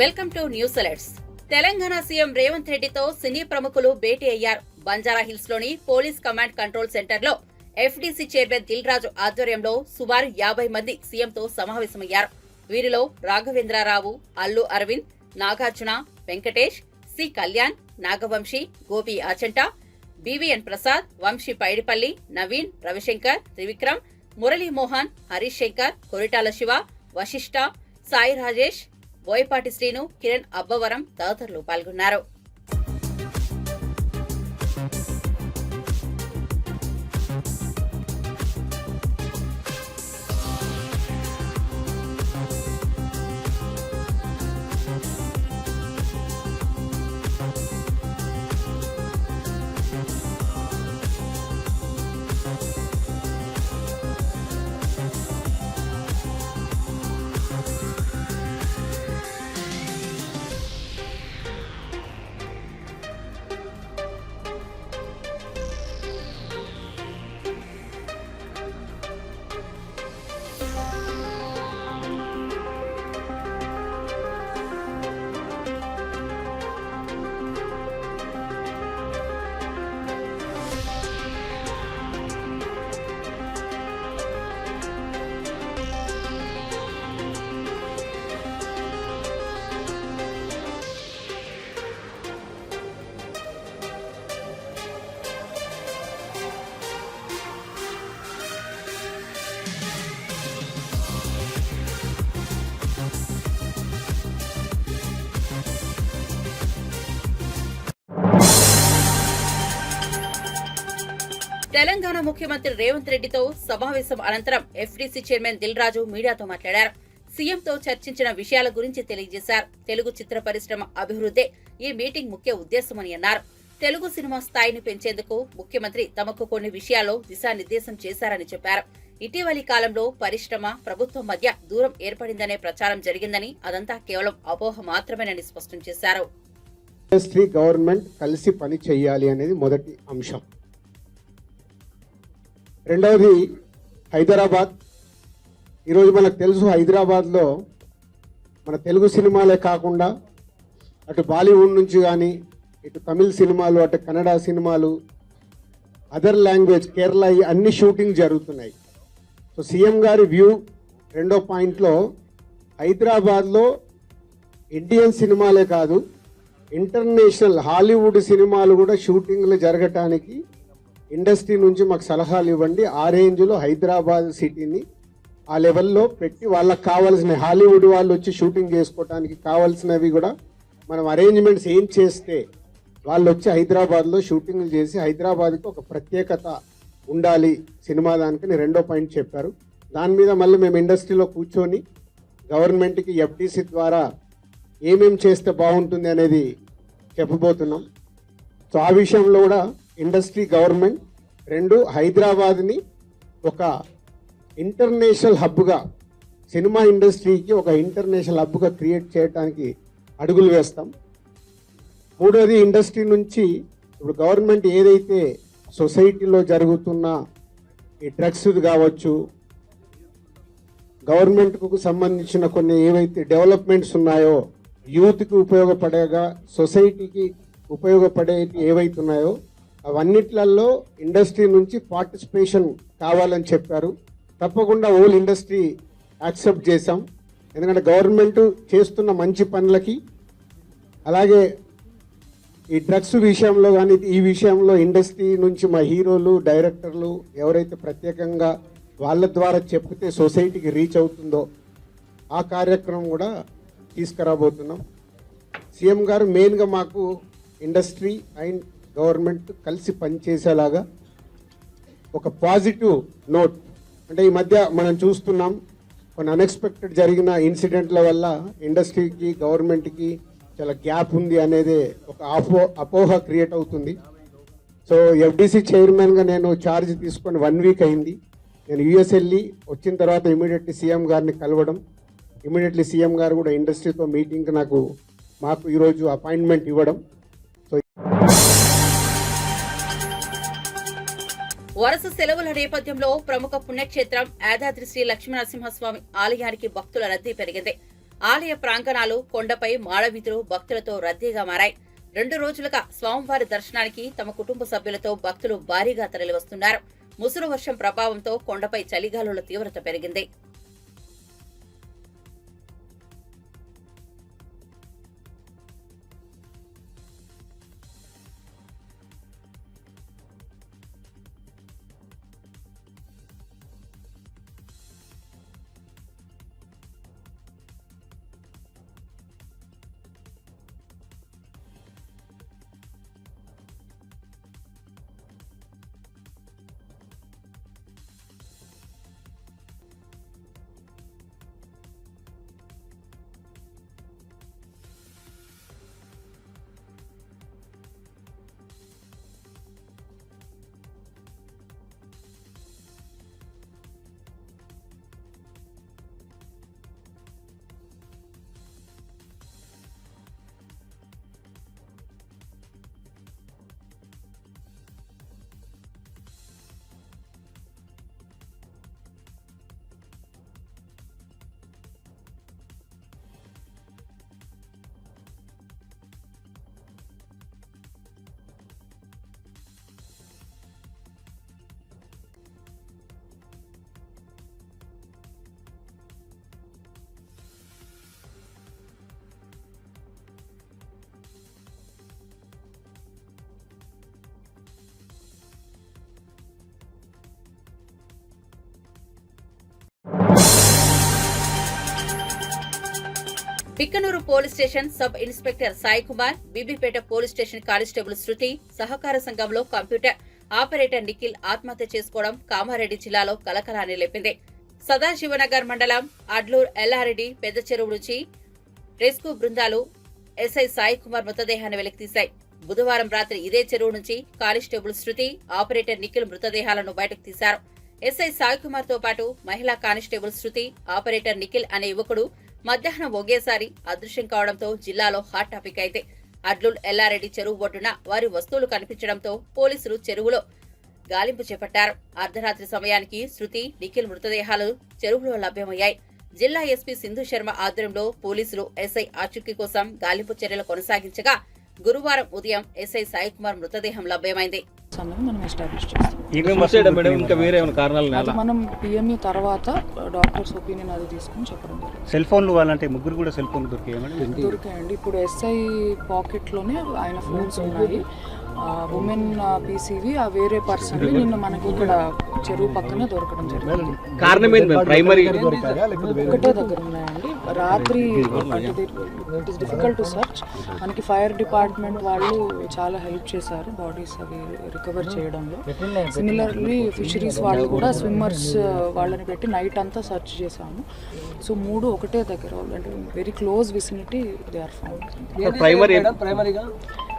Welcome to news alerts. Telangana CM Revanth రెడ్డితో సినీ ప్రముఖులు భేటీ అయ్యారు. బంజారాహిల్స్ లోని పోలీస్ కమాండ్ కంట్రోల్ సెంటర్ లో ఎఫ్డీసీ చైర్మన్ దిల్ రాజు ఆధ్వర్యంలో సుమారు 50 మంది సీఎంతో సమావేశమయ్యారు. వీరిలో రాఘవేంద్రరావు, అల్లు అరవింద్, నాగార్జున, వెంకటేష్, సి కళ్యాణ్, నాగవంశీ, గోపి ఆచంట, బివిఎన్ ప్రసాద్, వంశీ పైడిపల్లి, నవీన్, రవిశంకర్, త్రివిక్రమ్, మురళీమోహన్, హరీష్ శంకర్, కొరిటాల శివ, వశిష్ఠ, సాయి రాజేష్, బోయపాటి శ్రీను, కిరణ్ అబ్బవరం తదితరులు పాల్గొన్నారు. తెలంగాణ ముఖ్యమంత్రి రేవంత్ రెడ్డితో సమావేశం అనంతరం ఎఫ్డీసీ చైర్మన్ దిల్ రాజు మీడియాతో మాట్లాడారు. సీఎంతో చర్చించిన విషయాల గురించి తెలియజేశారు. తెలుగు చిత్ర పరిశ్రమ అభివృద్ధే ఈ మీటింగ్ ముఖ్య ఉద్దేశమని అన్నారు. తెలుగు సినిమా స్థాయిని పెంచేందుకు ముఖ్యమంత్రి తమకు కొన్ని విషయాల్లో దిశానిర్దేశం చేశారని చెప్పారు. ఇటీవలి కాలంలో పరిశ్రమ, ప్రభుత్వం మధ్య దూరం ఏర్పడిందనే ప్రచారం జరిగిందని, అదంతా కేవలం అపోహ మాత్రమేనని స్పష్టం చేశారు. ఇండస్ట్రీ, గవర్నమెంట్ కలిసి పని చేయాలి అనేది మొదటి అంశం. రెండవది హైదరాబాద్. ఈరోజు మనకు తెలుసు, హైదరాబాద్లో మన తెలుగు సినిమాలే కాకుండా అటు బాలీవుడ్ నుంచి కానీ, ఇటు తమిళ సినిమాలు, అటు కన్నడ సినిమాలు, అదర్ లాంగ్వేజ్, కేరళ, అన్ని షూటింగ్ జరుగుతున్నాయి. సో సీఎం గారి వ్యూ రెండో పాయింట్లో హైదరాబాద్లో ఇండియన్ సినిమాలే కాదు, ఇంటర్నేషనల్ హాలీవుడ్ సినిమాలు కూడా షూటింగ్లు జరగటానికి ఇండస్ట్రీ నుంచి మాకు సలహాలు ఇవ్వండి. ఆ రేంజ్లో హైదరాబాద్ సిటీని ఆ లెవెల్లో పెట్టి వాళ్ళకి కావాల్సిన హాలీవుడ్ వాళ్ళు వచ్చి షూటింగ్ చేసుకోవడానికి కావాల్సినవి కూడా మనం అరేంజ్మెంట్స్ ఏం చేస్తే వాళ్ళు వచ్చి హైదరాబాద్లో షూటింగ్లు చేసి హైదరాబాద్కి ఒక ప్రత్యేకత ఉండాలి సినిమా దానికి రెండో పాయింట్ చెప్పారు. దాని మీద మళ్ళీ మేము ఇండస్ట్రీలో కూర్చొని గవర్నమెంట్కి ఎఫ్డీసీ ద్వారా ఏమేం చేస్తే బాగుంటుంది అనేది చెప్పబోతున్నాం. సో ఆ విషయంలో కూడా ఇండస్ట్రీ, గవర్నమెంట్ రెండు హైదరాబాద్ని ఒక ఇంటర్నేషనల్ హబ్గా, సినిమా ఇండస్ట్రీకి ఒక ఇంటర్నేషనల్ హబ్గా క్రియేట్ చేయడానికి అడుగులు వేస్తాం. మూడోది, ఇండస్ట్రీ నుంచి ఇప్పుడు గవర్నమెంట్ ఏదైతే సొసైటీలో జరుగుతున్న ఈ డ్రగ్స్ కావచ్చు, గవర్నమెంట్కు సంబంధించిన కొన్ని ఏవైతే డెవలప్మెంట్స్ ఉన్నాయో, యూత్కి ఉపయోగపడేగా, సొసైటీకి ఉపయోగపడే ఏవైతే ఉన్నాయో అవన్నిట్లలో ఇండస్ట్రీ నుంచి పార్టిసిపేషన్ కావాలని చెప్పారు. తప్పకుండా ఓల్ ఇండస్ట్రీ యాక్సెప్ట్ చేశాం. ఎందుకంటే గవర్నమెంట్ చేస్తున్న మంచి పనులకి, అలాగే ఈ డ్రగ్స్ విషయంలో కానీ ఈ విషయంలో ఇండస్ట్రీ నుంచి మా హీరోలు, డైరెక్టర్లు ఎవరైతే ప్రత్యేకంగా వాళ్ళ ద్వారా చెప్తే సొసైటీకి రీచ్ అవుతుందో ఆ కార్యక్రమం కూడా తీసుకురాబోతున్నాం. సీఎం గారు మెయిన్గా మాకు ఇండస్ట్రీ అండ్ గవర్నమెంట్ కలిసి పనిచేసేలాగా ఒక పాజిటివ్ నోట్, అంటే ఈ మధ్య మనం చూస్తున్నాం కొన్ని అన్ఎక్స్పెక్టెడ్ జరిగిన ఇన్సిడెంట్ల వల్ల ఇండస్ట్రీకి, గవర్నమెంట్కి చాలా గ్యాప్ ఉంది అనేది ఒక అపోహ క్రియేట్ అవుతుంది. సో ఎఫ్డీసీ చైర్మన్గా నేను ఛార్జ్ తీసుకొని 1 వీక్ అయింది. నేను యూఎస్ వెళ్ళి వచ్చిన తర్వాత ఇమీడియట్లీ సీఎం గారిని కలవడం, ఇమీడియట్లీ సీఎం గారు కూడా ఇండస్ట్రీతో మీటింగ్కి మాకు ఈరోజు అపాయింట్మెంట్ ఇవ్వడం. వరుస సెలవుల నేపథ్యంలో ప్రముఖ పుణ్యక్షేత్రం యాదాద్రి శ్రీ లక్ష్మీనరసింహస్వామి ఆలయానికి భక్తుల రద్దీ పెరిగింది. ఆలయ ప్రాంగణాలు, కొండపై మాడవీధులు భక్తులతో రద్దీగా మారాయి. 2 రోజులుగా స్వామివారి దర్శనానికి తమ కుటుంబ సభ్యులతో భక్తులు భారీగా తరలివస్తున్నారు. ముసురు వర్షం ప్రభావంతో కొండపై చలిగాలుల తీవ్రత పెరిగింది. Bikkanur police station sub inspector Sai Kumar, Bibipeta police station constable Shruti సహకార సంఘంలో కంప్యూటర్ ఆపరేటర్ నిఖిల్ ఆత్మహత్య చేసుకోవడం కామారెడ్డి జిల్లాలో కలకలాన్ని లేపింది. సదాశివనగర్ మండలం అడ్లూర్, ఎల్లారెడ్డి, పెద్ద చెరువు నుంచి రెస్క్యూ బృందాలు ఎస్ఐ సాయి కుమార్ మృతదేహాన్ని వెలికితీశాయి. బుధవారం రాత్రి ఇదే చెరువు నుంచి కానిస్టేబుల్ శృతి, ఆపరేటర్ నిఖిల్ మృతదేహాలను బయటకు తీశారు. ఎస్ఐ సాయి కుమార్ తో పాటు మహిళా కానిస్టేబుల్ శృతి, ఆపరేటర్ నిఖిల్ అనే యువకుడు మధ్యాహ్నం ఒకేసారి అదృశ్యం కావడంతో జిల్లాలో హాట్ టాపిక్ అయితే అడ్లూర్, ఎల్లారెడ్డి చెరువు ఒడ్డున వారి వస్తువులు కనిపించడంతో పోలీసులు చెరువులో గాలింపు చేపట్టారు. అర్ధరాత్రి సమయానికి శృతి, నిఖిల్ మృతదేహాలు చెరువులో లభ్యమయ్యాయి. జిల్లా ఎస్పీ సింధు శర్మ ఆధ్వర్యంలో పోలీసులు ఎస్ఐ ఆచూకీ కోసం గాలింపు చర్యలు కొనసాగించగా గురువారం ఉదయం ఎస్ఐ సాయి కుమార్ మృతదేహం లభ్యమైంది. మనం ఎస్టాబ్లిష్ మనం పిఎంఈ తర్వాత డాక్టర్స్ ఒపీనియన్ అది తీసుకుని చెప్పడం జరిగింది. సెల్ ఫోన్లు వాళ్ళంటే ముగ్గురు కూడా సెల్ ఫోన్లు దొరికాయండి. ఇప్పుడు ఎస్ఐ పాకెట్లోనే ఆయన ఫోన్స్ ఉన్నాయి. ఉమెన్ పీసీవి ఆ వేరే పర్సన్ నిన్న మనకి ఇక్కడ చెరువు పక్కనే దొరకడం జరిగింది. ఒకటే దగ్గర ఉన్నాయండి. రాత్రి it is difficult to search. మనకి ఫైర్ డిపార్ట్మెంట్ వాళ్ళు చాలా హెల్ప్ చేశారు బాడీస్ అవి రికవర్ చేయడంలో. సిమిలర్లీ ఫిషరీస్ వాళ్ళు కూడా స్విమ్మర్స్ వాళ్ళని పెట్టి నైట్ అంతా సర్చ్ చేశాము. సో 3 ఒకటే దగ్గర, అంటే very close vicinity they are found.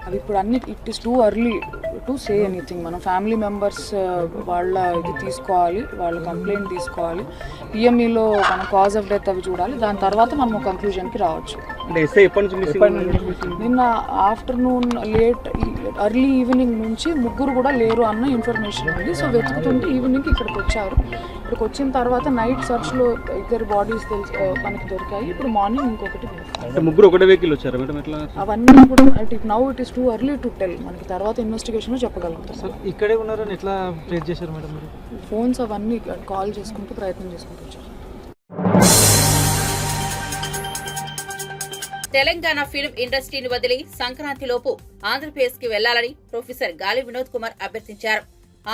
అవి ఇప్పుడు అన్ని it is too early to say anything. మనం ఫ్యామిలీ మెంబర్స్ వాళ్ళ ఇది తీసుకోవాలి, వాళ్ళ కంప్లైంట్ తీసుకోవాలి, పిఎంఈలో మన కాజ్ ఆఫ్ డెత్ అవి చూడాలి, దాని తర్వాత మనం కంక్లూజన్కి రావచ్చు. నిన్న ఆఫ్టర్నూన్ లేట్ ఎర్లీ ఈవినింగ్ నుంచి ముగ్గురు కూడా లేరు అన్న ఇన్ఫర్మేషన్ ఉంది. సో వెతుకుతుంటే ఈవినింగ్ ఇక్కడికి వచ్చారు. ఇక్కడికి వచ్చిన తర్వాత నైట్ సర్చ్లో 2 బాడీస్ మనకి దొరికాయి. ఇప్పుడు మార్నింగ్ ఇంకొకటి. ముగ్గురు ఒకటే వెహికల్ వచ్చారు మేడం? ఎట్లా? అవన్నీ కూడా now it is too early to tell. మనకి తర్వాత ఇన్వెస్టిగేషన్ చెప్పగలుగుతాం. ఇక్కడే ఉన్నారని ఎట్లా ట్రేస్ చేశారు మేడం? ఫోన్స్ అవన్నీ కాల్ చేసుకుంటూ ప్రయత్నం చేసుకుంటూ వచ్చారు. తెలంగాణ ఫిల్మ్ ఇండస్ట్రీని వదిలి సంక్రాంతిలోపు ఆంధ్రప్రదేశ్ కి వెళ్లాలని ప్రొఫెసర్ గాలి వినోద్ కుమార్ అభ్యర్థించారు.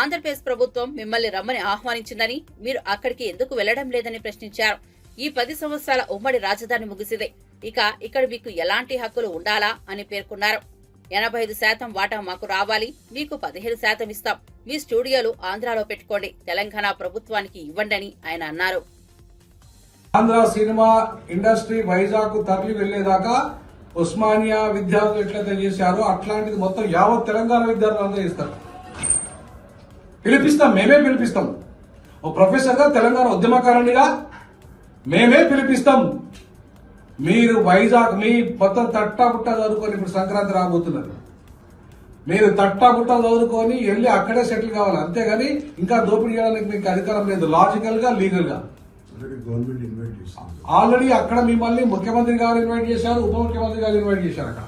ఆంధ్రప్రదేశ్ ప్రభుత్వం మిమ్మల్ని రమ్మని ఆహ్వానించిందని, మీరు అక్కడికి ఎందుకు వెళ్లడం లేదని ప్రశ్నించారు. ఈ 10 సంవత్సరాల ఉమ్మడి రాజధాని ముగిసింది, ఇక ఇక్కడ మీకు ఎలాంటి హక్కులు ఉండాలా అని పేర్కొన్నారు. 85% వాటా మాకు రావాలి, మీకు 15% ఇస్తాం, మీ స్టూడియోలు ఆంధ్రాలో పెట్టుకోండి, తెలంగాణ ప్రభుత్వానికి ఇవ్వండి ఆయన అన్నారు. ఆంధ్ర సినిమా ఇండస్ట్రీ వైజాగ్ తరలి వెళ్లేదాకా ఉస్మానియా విద్యార్థులు ఎట్లయితే చేశారో అట్లాంటిది మొత్తం యావత్ తెలంగాణ విద్యార్థులు అందరూ చేస్తారు. పిలిపిస్తాం, మేమే పిలిపిస్తాం. ఓ ప్రొఫెసర్ గా, తెలంగాణ ఉద్యమకారునిగా మేమే పిలిపిస్తాం. మీరు వైజాగ్ మీ మొత్తం తట్టాబుట్ట చదువుకొని ఇప్పుడు సంక్రాంతి రాబోతున్నారు. మీరు తట్టాబుట్ట చదువుకొని వెళ్ళి అక్కడే సెటిల్ కావాలి, అంతేగాని ఇంకా దోపిడీ చేయడానికి మీకు అధికారం లేదు, లాజికల్ గా లీగల్ గా. గవర్నమెంట్ ఇన్వైట్ చేసింది. ఆల్రెడీ అక్కడ మిమ్మల్ని ముఖ్యమంత్రి గారు ఇన్వైట్ చేశారు, ఉప ముఖ్యమంత్రి గారు ఇన్వైట్ చేశారు. అక్కడ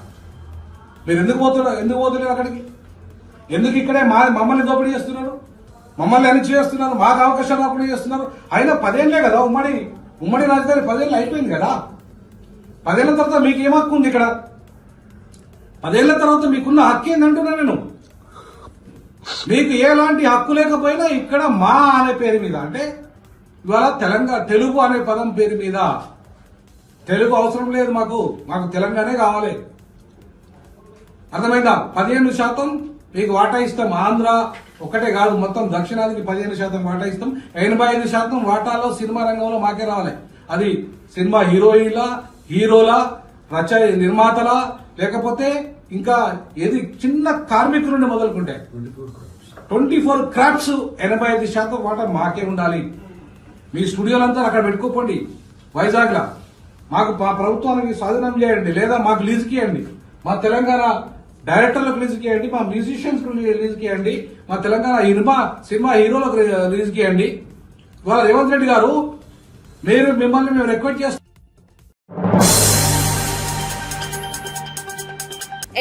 మీరు ఎందుకు పోతున్నారు అక్కడికి? ఎందుకు ఇక్కడే మమ్మల్ని దోపిడీ చేస్తున్నారు, మమ్మల్ని అన్ని చేస్తున్నారు, మాకు అవకాశాలు రాకుండా చేస్తున్నారు. అయినా 10 ఏళ్లే కదా ఉమ్మడి రాజధాని 10 ఏళ్ళు అయిపోయింది కదా. 10 ఏళ్ల తర్వాత మీకు ఏం హక్కు ఉంది ఇక్కడ? 10 ఏళ్ల తర్వాత మీకున్న హక్కు ఏందంటున్నా నేను. మీకు ఎలాంటి హక్కు లేకపోయినా ఇక్కడ మా అనే పేరు మీద, అంటే ఇవాళ తెలుగు అనే పదం పేరు మీద, తెలుగు అవసరం లేదు మాకు తెలంగాణే కావాలి. అర్థమైందా? 15% మీకు వాటా ఇస్తాం. ఆంధ్ర ఒక్కటే కాదు, మొత్తం దక్షిణాదికి 15% వాటా ఇస్తాం. 85% వాటాలో సినిమా రంగంలో మాకే రావాలి. అది సినిమా హీరోల నిర్మాతల, లేకపోతే ఇంకా ఏది చిన్న కార్మికుల నుండి మొదలుకుంటే 24 క్రాఫ్ట్స్ 85% వాటా మాకే ఉండాలి. మీ స్టూడియోలంతా అక్కడ పెట్టుకోకండి వైజాగ్ లా. మాకు మా ప్రభుత్వానికి స్వాధీనం చేయండి, లేదా మాకు లీజుకి ఇవ్వండి. మా తెలంగాణ డైరెక్టర్లకు లీజుకి ఇవ్వండి, మా మ్యూజిషియన్స్ లీజుకి ఇవ్వండి, మా తెలంగాణ సినిమా హీరోలకు లీజుకి ఇవ్వండి. ఇవాళ రేవంత్ రెడ్డి గారు మిమ్మల్ని మేము రిక్వెస్ట్ చేస్తాం.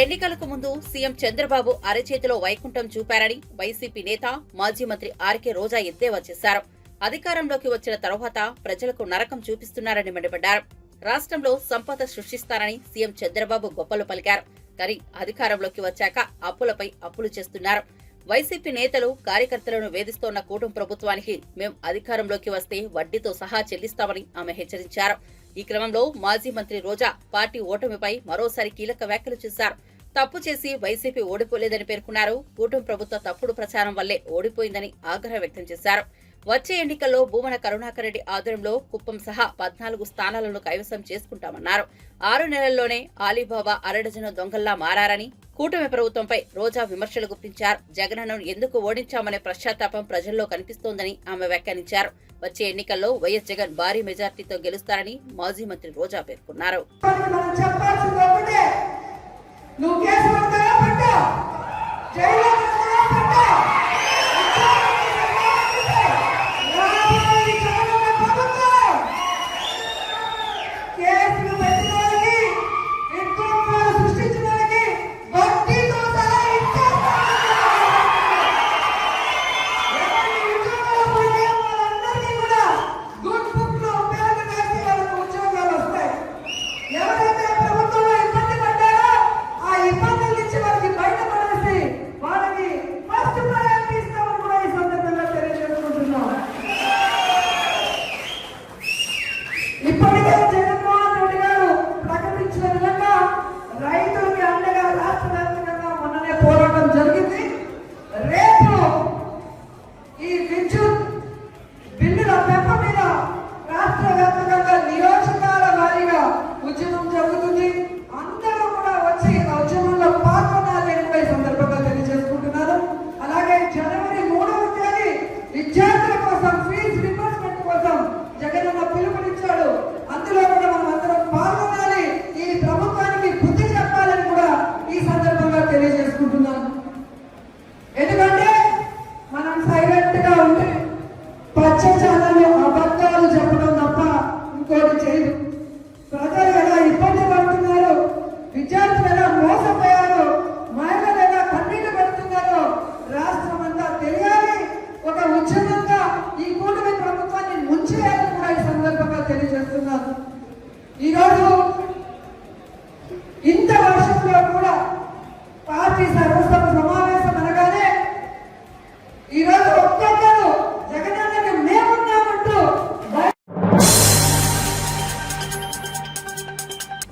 ఎన్నికలకు ముందు సీఎం చంద్రబాబు అరచేతిలో వైకుంఠం చూపారని వైసీపీ నేత మాజీ మంత్రి ఆర్కే రోజా ఎద్దేవా చేశారు. అధికారంలోకి వచ్చిన తరువాత ప్రజలకు నరకం చూపిస్తున్నారని మండిపడ్డారు. రాష్ట్రంలో సంపద సృష్టిస్తారని సీఎం చంద్రబాబు గొప్పలు పలికారు. కానీ అధికారంలోకి వచ్చాక అప్పులపై అప్పులు చేస్తున్నారు. వైసీపీ నేతలు కార్యకర్తలను వేధిస్తోన్న కూటమి ప్రభుత్వానికి మేం అధికారంలోకి వస్తే వడ్డీతో సహా చెల్లిస్తామని ఆమె హెచ్చరించారు. ఈ క్రమంలో మాజీ మంత్రి రోజా పార్టీ ఓటమిపై మరోసారి కీలక వ్యాఖ్యలు చేశారు. తప్పు చేసి వైసీపీ ఓడిపోలేదని పేర్కొన్నారు. కూటమి ప్రభుత్వ తప్పుడు ప్రచారం వల్లే ఓడిపోయిందని ఆగ్రహం వ్యక్తం చేశారు. వచ్చే ఎన్నికల్లో భూమన కరుణాకర్ రెడ్డి ఆధ్వర్యంలో కుప్పం సహా 14 స్థానాలను కైవసం చేసుకుంటామన్నారు. 6 నెలల్లోనే ఆలీబాబా అరడజను దొంగల్లా మారారని కూటమి ప్రభుత్వంపై రోజా విమర్శలు గుప్పించారు. జగన్ను ఎందుకు ఓడించామనే పశ్చాత్తాపం ప్రజల్లో కనిపిస్తోందని ఆమె వ్యాఖ్యానించారు. వచ్చే ఎన్నికల్లో వైఎస్ జగన్ భారీ మెజార్టీతో గెలుస్తారని మాజీ మంత్రి రోజా పేర్కొన్నారు.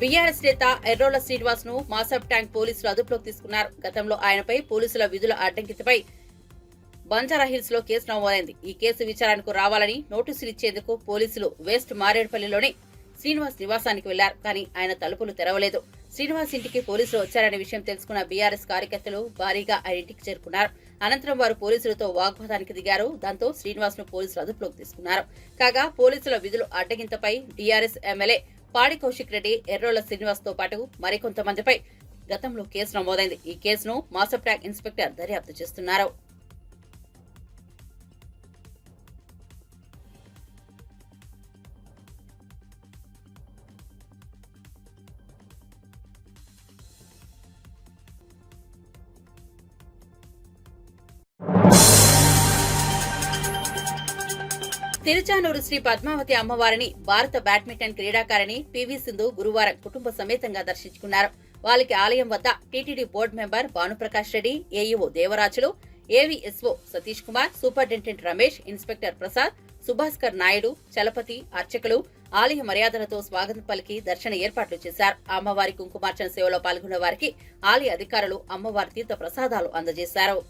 బీఆర్ఎస్ నేత ఎర్రోల శ్రీనివాస్ ను మాసబ్ ట్యాంక్ పోలీసులు అదుపులోకి తీసుకున్నారు. గతంలో ఆయనపై పోలీసుల విధుల అడ్డంకితపై బంజారాహిల్స్ లో కేసు నమోదైంది. ఈ కేసు విచారణకు రావాలని నోటీసులు ఇచ్చేందుకు పోలీసులు వెస్ట్ మారేడుపల్లిలోని శ్రీనివాస్ నివాసానికి వెళ్లారు. కానీ ఆయన తలుపులు తెరవలేదు. శ్రీనివాస్ ఇంటికి పోలీసులు వచ్చారనే విషయం తెలుసుకున్న బీఆర్ఎస్ కార్యకర్తలు భారీగా ఆయన ఇంటికి చేరుకున్నారు. అనంతరం వారు పోలీసులతో వాగ్వాదానికి దిగారు. దాంతో శ్రీనివాస్ ను పోలీసులు అదుపులోకి తీసుకున్నారు. కాగా పోలీసుల విధులు అడ్డగింతపై టీఆర్ఎస్ ఎమ్మెల్యే పాడి కౌశిక్ రెడ్డి, ఎర్రోల శ్రీనివాస్ తో పాటు మరికొంతమందిపై గతంలో కేసు నమోదైంది. ఈ కేసును మాసబ్ ట్యాంక్ ఇన్స్పెక్టర్ దర్యాప్తు చేస్తున్నారు. తిరుచానూరు శ్రీ పద్మావతి అమ్మవారిని భారత బ్యాడ్మింటన్ క్రీడాకారిణి పివి సింధు గురువారం కుటుంబ సమేతంగా దర్శించుకున్నారు. వాళ్ళకి ఆలయం వద్ద TTD board member Bhanuprakash Reddy, AEO Devarajulu, AVSO Satish Kumar, superintendent Ramesh, inspector Prasad, Subhaskar Naidu, Chalapathi, అర్చకులు ఆలయ మర్యాదలతో స్వాగతం పలికి దర్శన ఏర్పాట్లు చేశారు. అమ్మవారి కుంకుమార్చన సేవలో పాల్గొన్న వారికి ఆలయ అధికారులు అమ్మవారి తీర్థ ప్రసాదాలు అందజేశారు.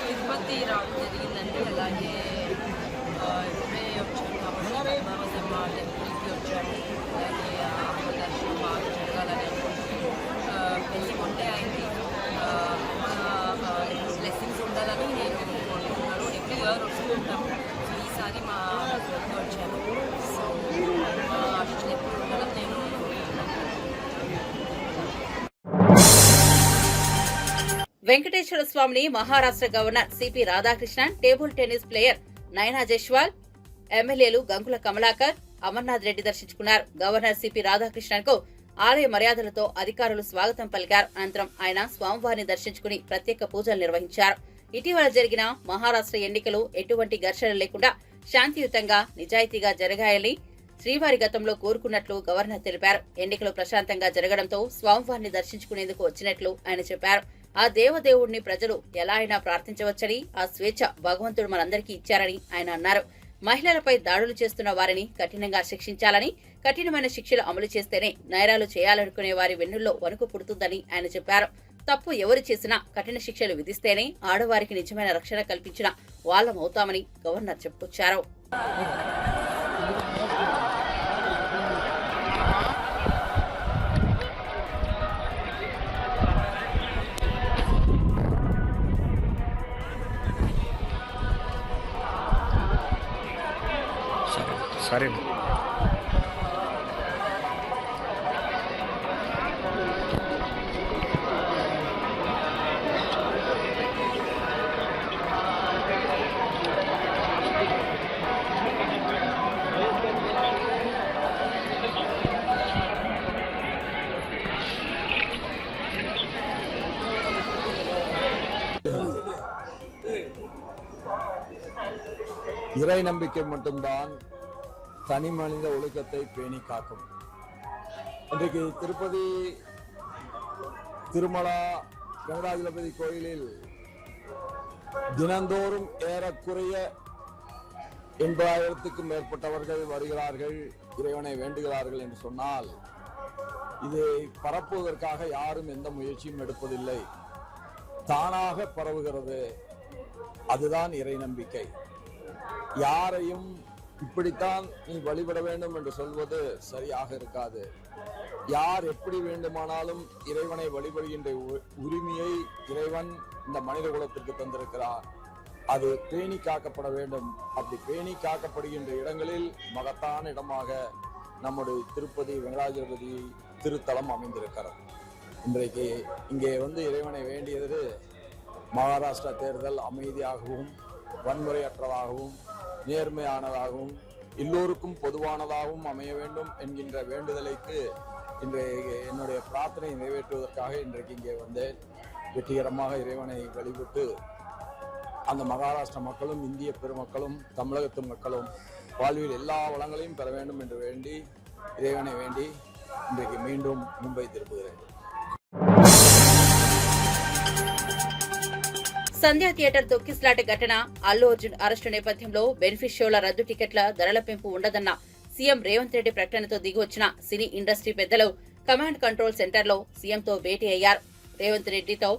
తిరుపతి రావడం జరిగిందండి. అలాగే ఇప్పుడే వచ్చాను కాబట్టి పద్మావతమ్మ టెంపుల్కి వచ్చాము. అలాగే అమ్మ దర్శనం బాగా జరగాలని పెళ్ళి ఉంటే అయింది. బ్లెస్సింగ్స్ ఉండాలని నేను కోరుకుంటున్నాను. ఎవ్రీ ఇయర్ వస్తూ ఉంటాము. సో ఈసారి మా హస్బెండ్తో వచ్చాను. సో అసలు ఎప్పుడు ఉండాలని నేను వెంకటేశ్వర స్వామిని Maharashtra governor CP Radhakrishnan, table tennis player నైనా జైస్వాల్, ఎమ్మెల్యేలు గంగుల కమలాకర్, అమర్నాథ్ రెడ్డి దర్శించుకున్నారు. గవర్నర్ సిపి రాధాకృష్ణన్ కు ఆలయ మర్యాదలతో అధికారులు స్వాగతం పలికారు. అనంతరం ఆయన స్వామివారిని దర్శించుకుని ప్రత్యేక పూజలు నిర్వహించారు. ఇటీవల జరిగిన మహారాష్ట్ర ఎన్నికలు ఎటువంటి ఘర్షణ లేకుండా శాంతియుతంగా, నిజాయితీగా జరగాయని శ్రీవారి గతంలో కోరుకున్నట్లు గవర్నర్ తెలిపారు. ఎన్నికలు ప్రశాంతంగా జరగడంతో స్వామివారిని దర్శించుకునేందుకు వచ్చినట్లు ఆయన చెప్పారు. ఆ దేవదేవుడిని ప్రజలు ఎలా అయినా ప్రార్థించవచ్చని, ఆ స్వేచ్ఛ భగవంతుడు మనందరికీ ఇచ్చారని ఆయన అన్నారు. మహిళలపై దాడులు చేస్తున్న వారిని కఠినంగా శిక్షించాలని, కఠినమైన శిక్షలు అమలు చేస్తేనే నేరాలు చేయాలనుకునే వారి వెన్నుల్లో వణుకు పుడుతుందని ఆయన చెప్పారు. తప్పు ఎవరు చేసినా కఠిన శిక్షలు విధిస్తేనే ఆడవారికి నిజమైన రక్షణ కల్పించిన వాళ్ళమవుతామని గవర్నర్ చెప్పుకొచ్చారు. సరే இறை நம்பிக்கை மட்டும்தான் தனி மனித ஒழுக்கத்தை பேணி காக்கும். இன்றைக்கு திருப்பதி திருமலா வெங்கடாஜலபதி கோயிலில் தினந்தோறும் ஏறக்குறைய 80,000க்கும் மேற்பட்டவர்கள் வருகிறார்கள், இறைவனை வேண்டுகிறார்கள் என்று சொன்னால் இதை பரப்புவதற்காக யாரும் எந்த முயற்சியும் எடுப்பதில்லை. தானாக பரவுகிறது. அதுதான் இறை நம்பிக்கை. யாரையும் இப்படித்தான் நீ வழிபட வேண்டும் என்று சொல்வது சரியாக இருக்காது. யார் எப்படி வேண்டுமானாலும் இறைவனை வழிபடுகின்ற உரிமையை இறைவன் இந்த மனித குலத்திற்கு தந்திருக்கிறார். அது பேணி காக்கப்பட வேண்டும். அப்படி பேணி காக்கப்படுகின்ற இடங்களில் மகத்தான இடமாக நம்முடைய திருப்பதி வெங்கடாஜலபதி திருத்தலம் அமைந்திருக்கிறது. இன்றைக்கு இங்கே இறைவனை வேண்டியது மகாராஷ்டிரா தேர்தல் அமைதியாகவும் வன்முறையற்றதாகவும் நேர்மையானதாகவும் எல்லோருக்கும் பொதுவானதாகவும் அமைய வேண்டும் என்கின்ற வேண்டுதலைக்கு இன்றைய என்னுடைய பிரார்த்தனை நிறைவேற்றுவதற்காக இன்றைக்கு இங்கே வந்தேன். வெற்றிகரமாக இறைவனை வழிபட்டு அந்த மகாராஷ்டிர மக்களும் இந்திய பெருமக்களும் தமிழகத்து மக்களும் வாழ்வில் எல்லா வளங்களையும் பெற வேண்டும் என்று வேண்டி இறைவனை வேண்டி இன்றைக்கு மீண்டும் மும்பை திரும்புகிறேன். సంధ్యా థియేటర్ తొక్కిస్లాట ఘటన, అల్లు అర్జున్ అరెస్టు నేపథ్యంలో బెనిఫిట్ షోల రద్దు టికెట్ల ధరల పెంపు ఉండదన్న సీఎం రేవంత్ రెడ్డి ప్రకటనతో దిగివచ్చిన సినీ ఇండస్ట్రీ పెద్దలు కమాండ్ కంట్రోల్ సెంటర్లో సీఎంతో భేటీ అయ్యారు. రేవంత్ రెడ్డితో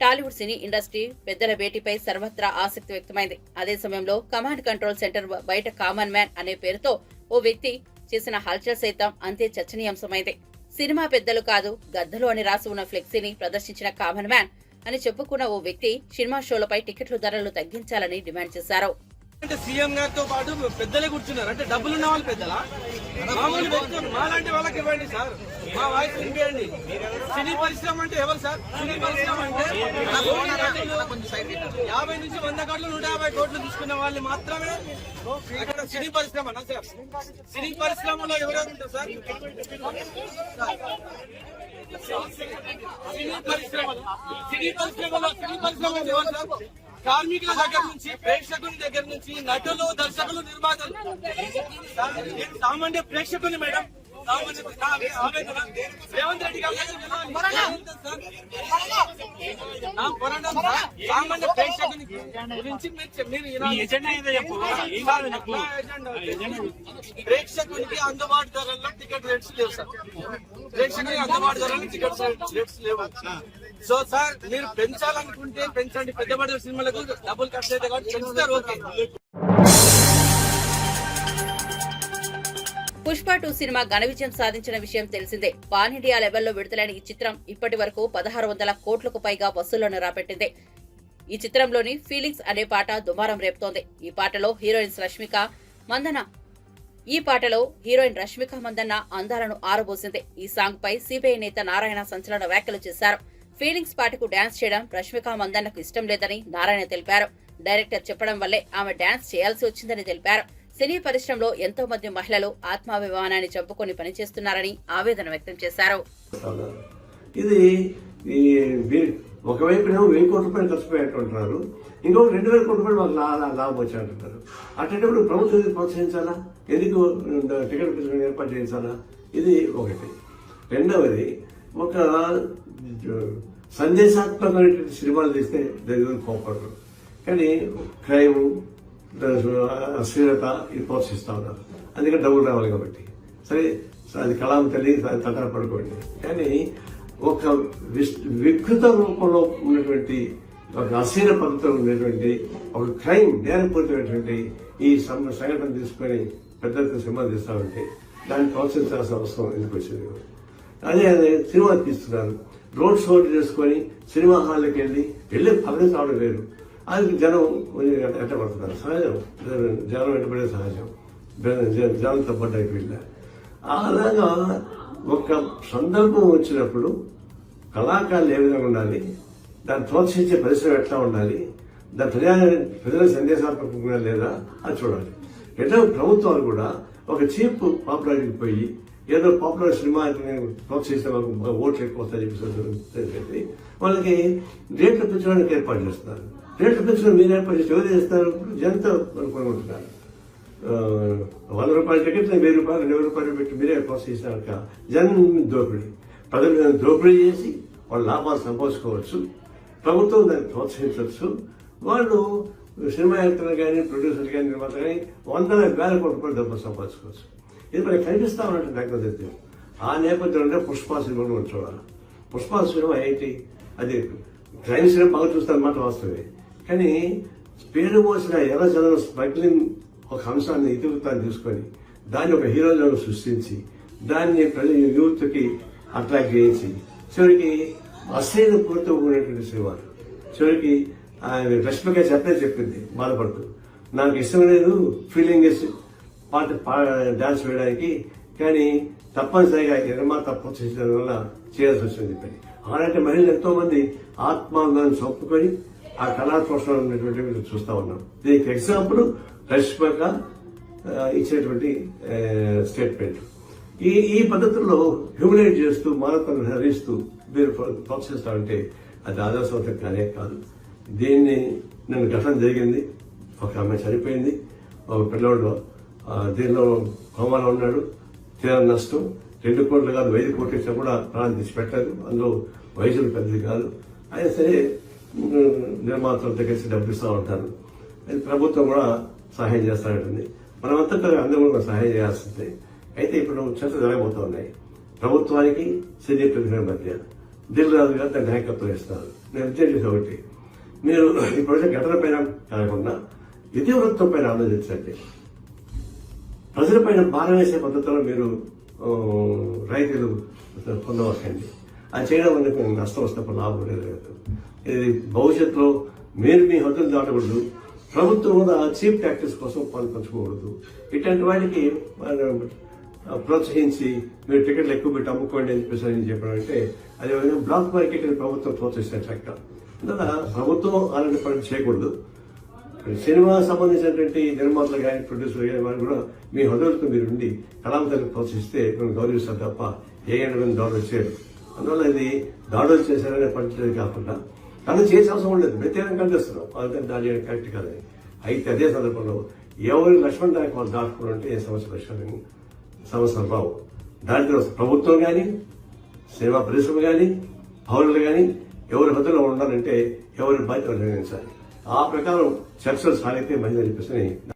టాలీవుడ్ సినీ ఇండస్ట్రీ పెద్దల భేటీపై సర్వత్రా ఆసక్తి వ్యక్తమైంది. అదే సమయంలో కమాండ్ కంట్రోల్ సెంటర్ బయట కామన్ మ్యాన్ అనే పేరుతో ఓ వ్యక్తి చేసిన హల్చల్ సైతం అంతే చర్చనీయాంశమైంది. సినిమా పెద్దలు కాదు గద్దలు అని రాసి ఉన్న ఫ్లెక్సీని ప్రదర్శించిన కామన్ మ్యాన్ అని చెప్పుకున్న ఓ వ్యక్తి సినిమా షోలపై టికెట్ల ధరలు తగ్గించాలని డిమాండ్ చేశారు. అంటే సీఎం గారితో పాటు పెద్దలే కూర్చున్నారు. అంటే డబ్బులు ఉన్న వాళ్ళు పెద్దలా? మామూలు వ్యక్తులు మాలాంటి వాళ్ళకి ఇవ్వండి సార్, మా వాయిస్ వినిపించండి. సినీ పరిశ్రమ అంటే ఎవరు సార్? సినీ పరిశ్రమ అంటే 50 నుంచి 100 కోట్లు 150 కోట్లు తీసుకున్న వాళ్ళు మాత్రమే అక్కడ సినీ పరిశ్రమ సార్. సినీ పరిశ్రమలో ఎవరెవరు ఉంటారు సార్? సినీ పరిశ్రమ ఎవరు సార్? కార్మికుల దగ్గర నుంచి, ప్రేక్షకుల దగ్గర నుంచి, నటులు, దర్శకులు, నిర్మాతలు. సామాన్య ప్రేక్షకుని మేడం, రేవంత్ రెడ్డి గారు సామాన్య ప్రేక్షకుని గురించి ప్రేక్షకునికి అందుబాటు ధరల్లో టికెట్ రేట్స్ లేవు సార్. ప్రేక్షకునికి అందుబాటు ధరల్లో టికెట్ రేట్స్ లేవు. సో సార్ మీరు పెంచాలనుకుంటే పెంచండి. పెద్ద బడ్జెట్ సినిమాలకు డబ్బులు ఖర్చు అయితే కాబట్టి పెంచుతారు, ఓకే. పుష్ప 2 సినిమా ఘన విజయం సాధించిన విషయం తెలిసిందే. పాన్ ఇండియా లెవెల్లో విడుదలైన ఈ చిత్రం ఇప్పటి వరకు 1600 కోట్లకు పైగా వసూళ్లను రాబట్టింది. ఈ చిత్రంలోని ఫీలింగ్స్ అనే పాట దుమారం రేపుతోంది. ఈ పాటలో హీరోయిన్ రష్మిక మందన్న అందాలను ఆరబోసింది. ఈ సాంగ్ పై సిబిఐ నేత నారాయణ సంచలన వ్యాఖ్యలు చేశారు. ఫీలింగ్స్ పాటకు డాన్స్ చేయడం రష్మిక మందన్నకు ఇష్టం లేదని నారాయణ తెలిపారు. డైరెక్టర్ చెప్పడం వల్లే ఆమె డాన్స్ చేయాల్సి వచ్చిందని తెలిపారు. సినీ పరిశ్రమలో ఎంతో మంది మహిళలు ఆత్మాభిమానాన్ని చంపుకొని పనిచేస్తున్నారని ఆవేదన వ్యక్తం చేశారు. ఇది ఒకవైపు 1000 కోట్ల రూపాయలు ఖర్చు పెట్టారు, ఇంకొక 2000 కోట్ల రూపాయలు మాకు లాభం వచ్చాయంటున్నారు. అటువంటిప్పుడు ప్రభుత్వం ప్రోత్సహించాలా? ఎందుకు టికెట్ ఏర్పాటు చేయించాలా? ఇది ఒకటి. రెండవది, ఒక సందేశాత్మకమైన సినిమాలు తీస్తే దగ్గర కోపడరు, కానీ క్రైమ్, అశ్లీలత ఇది ప్రోత్సహిస్తా ఉన్నారు. అందుకే డబ్బులు రావాలి కాబట్టి సరే అది కళాం తల్లి తటాలు పడుకోండి. కానీ ఒక వికృత రూపంలో ఉన్నటువంటి ఒక అశ్లీల పద్ధతిలో ఉన్నటువంటి ఒక క్రైమ్ నేరపూరితమైనటువంటి ఈ సంఘటన తీసుకొని పెద్ద సినిమా తీస్తా ఉంటే దాన్ని ప్రోత్సహించాల్సిన అవసరం ఎందుకు వచ్చింది? అదే సినిమా తీస్తున్నారు, రోడ్ షో చేసుకొని సినిమా హాల్కి వెళ్ళి పదవి రావడం వేరు. అది జనం వెంటబడుతున్నారు, సహజం. జనం వెంటబడే సహజం, జనంతో పాటు అయిపోయింది. అలాగా ఒక సందర్భం వచ్చినప్పుడు కళాకారులు ఏ విధంగా ఉండాలి, దాన్ని ప్రోత్సహించే పరిశ్రమ ఎట్లా ఉండాలి, దాని ప్రజల సందేశాత్మకంగా లేదా అది చూడాలి. ఎట్లా ప్రభుత్వాలు కూడా ఒక చీప్ పాపులారిటీకి పోయి ఏదో పాపులర్ సినిమా ప్రోత్సహిస్తే వాళ్ళకి ఓట్లు ఎక్కువ వస్తాయని చెప్పి వాళ్ళకి రేట్లు పెంచడానికి ఏర్పాటు చేస్తున్నారు. రేట్లు పెంచడం మీరు ఏర్పాటు చేసి ఎవరు చేస్తారు? జనంతో అనుకుంటున్నారు. 100 రూపాయల టికెట్ 1000 రూపాయలు 2000 రూపాయలు పెట్టి మీరే ప్రోత్సహిస్తారక జనం దోపిడీ. ప్రజలు దోపిడీ చేసి వాళ్ళు లాభాలు సంపాదించుకోవచ్చు, ప్రభుత్వం దాన్ని ప్రోత్సహించవచ్చు. వాళ్ళు సినిమా యాక్టర్లు కానీ, ప్రొడ్యూసర్లు కానీ, నిర్మాతలు కానీ 100,000 కోట్ల రూపాయలు డబ్బులు సంపాదించుకోవచ్చు. ఇది మనకి కనిపిస్తా ఉన్నట్టు నాకు తెలియదు. ఆ నేపథ్యంలో పుష్ప సినిమాను మనం చూడాలి. పుష్ప సినిమా ఏంటి? అది క్రైమ్ సినిమా బాగా చూస్తారన్నమాట వాస్తవే, కానీ పేరు మోసిన ఎర్రజనం స్మగ్లింగ్ ఒక అంశాన్ని ఇతివృత్తాన్ని తీసుకొని దాన్ని ఒక హీరోజనం సృష్టించి దాన్ని ప్రజల యూత్కి అట్రాక్ట్ చేయించి చివరికి అశ్లీల పూర్తి ఉన్నటువంటి సినిమాలు. చివరికి రష్మిక చెప్పింది బాధపడుతూ, నాకు ఇష్టం లేదు ఫీలింగ్ డాన్స్ వేయడానికి, కానీ తప్పనిసరిగా నిర్మాత ప్రోత్సహించడం వల్ల చేయాల్సి వచ్చింది చెప్పండి. అలాంటి మహిళలు ఎంతో మంది ఆత్మాభిమానం చంపుకొని ఆ కళా పోషణ ఉన్నటువంటి చూస్తా ఉన్నాం. దీనికి ఎగ్జాంపుల్ రష్మిక ఇచ్చినటువంటి స్టేట్మెంట్. ఈ పద్ధతుల్లో హ్యూమిలేట్ చేస్తూ మానవతను హరిస్తూ మీరు ప్రోత్సహిస్తామంటే అది ఆదర్శవంతం కానే కాదు. దీన్ని నేను ఘటన జరిగింది, ఒక ఆమె చనిపోయింది, ఒక పిల్లవాడు దీనిలో కోమాలో ఉన్నాడు, తీవ్ర నష్టం. 2 కోట్లు కాదు 5 కోట్లు ఇచ్చినా కూడా ప్రాణం తీసి పెట్టలేదు. అందులో వయసులు పెద్దది కాదు. అయినా సరే నిర్మాతలతో కలిసి డబ్బు ఇస్తూ ఉంటారు. ప్రభుత్వం కూడా సహాయం చేస్తానంటుంది. మనమంతా అందరూ కూడా సహాయం చేయాల్సిందే. అయితే ఇప్పుడు చర్చలు జరగబోతా ఉన్నాయి. ప్రభుత్వానికి సినీ ప్రతిభ మధ్య దిల్ రాజు గారు దాన్ని నాయకత్వం ఇస్తారు. నేను విద్యార్థి ఒకటి, మీరు ఈ ప్రాజెక్ట్ ఘటన పైన కాకుండా ఇతివృత్తం పైన ఆలోచించండి. ప్రజలపైన భారం వేసే పద్ధతిలో మీరు రైతులు పొందవకండి. అది చేయడం వల్ల మీకు నష్టం వస్తున్నప్పుడు లాభం లేదు. ఇది భవిష్యత్తులో మీరు మీ హద్దులు దాటకూడదు. ప్రభుత్వం కూడా చీప్ ట్యాక్సెస్ కోసం పంచుకోకూడదు. ఇట్లాంటి వాటికి ప్రోత్సహించి మీరు టికెట్లు ఎక్కువ పెట్టి అమ్ముకోండి అని చెప్పేసి చెప్పడం అంటే అది బ్లాక్ మార్కెట్ ప్రభుత్వం ప్రోత్సహిస్తారు చక్క. అందువల్ల ప్రభుత్వం అలాంటి పని చేయకూడదు. సినిమా సంబంధించినటువంటి నిర్మాతలు కానీ ప్రొడ్యూసర్లు కానీ వారు కూడా మీ హృదయాలతో మీరు ఉండి కళాంతరాన్ని ప్రోత్సహిస్తే మేము గౌరవిస్తారు తప్ప ఏ ఎండమైన దాడులు చేయరు. అందువల్ల ఇది దాడులు చేశారనే పద్ధతి కాకుండా కానీ చేసే అవసరం ఉండలేదు. వ్యతిరేకం కనిపిస్తున్నాం అందుకని దాని కరెక్ట్ కాదని. అయితే అదే సందర్భంలో ఎవరు లక్ష్మణ్ నాయక్ వాళ్ళు దాటుకోవాలంటే ఏ సమస్య లక్ష్మణ్ సమస్యలు రావు. దాంట్లో ప్రభుత్వం కానీ సినిమా పరిశ్రమ కానీ పౌరులు కానీ ఎవరి హద్దులో ఉండాలంటే ఎవరి బాధ్యత నిర్వహించాలి. ఆ ప్రకారం చర్చలు సాగితే మంచిదని చెప్పేసి